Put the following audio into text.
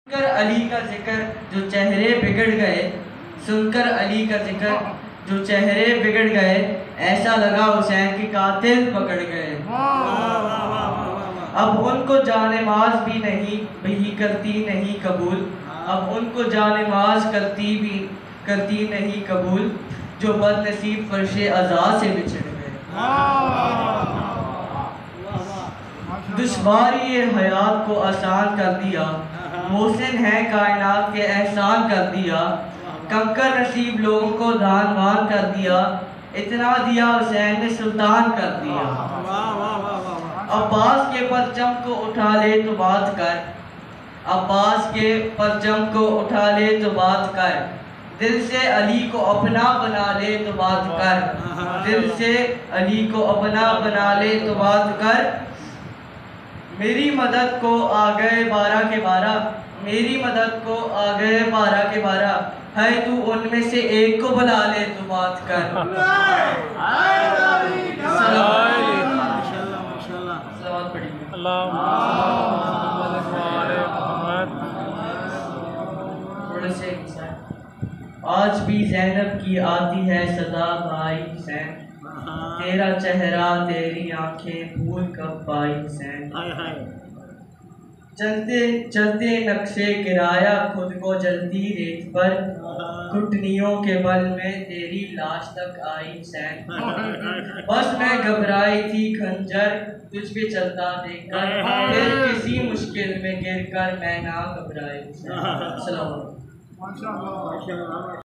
सुनकर अली का जिक्र जो चेहरे बिगड़ गए, सुनकर अली का जिक्र जो चेहरे बिगड़ गए, ऐसा लगा हुसैन की कातिल पकड़ गए। अब उनको जानेमाज भी करती नहीं कबूल, अब उनको जानेमाज करती नहीं कबूल, जो बदनसीब फर्शे अज़ा से बिछड़ गए। दुश्वारी ये हयात को आसान कर दिया, मोहसिन है कायनात के एहसान कर दिया, कंकर नसीब लोगों को दान वान कर दिया, इतना दिया हुसैन ने सुल्तान कर दिया। अब्बास के परचम को उठा ले तो बात कर, अब्बास के परचम को उठा ले तो बात कर, दिल से अली को अपना बना ले तो बात कर, दिल से अली को अपना बना ले तो बात कर। मेरी मदद को आ गए 12 के 12, मेरी मदद को आ गए 12 के 12, है तू उनमें से एक को बुला ले तो बात कर। आज भी ज़ैनब की आती है सदा भाई हुसैन, तेरा चेहरा तेरी आंखें भूल कब पाई हुसैन। चलते चलते नक्शे गिराया खुद को जलती रेत पर, घुटनियों के बल में तेरी लाश तक आई हुसैन। बस मैं घबराई थी खंजर तुझ पे चलता देखकर, फिर किसी मुश्किल में गिरकर मैं ना घबराई हुसैन।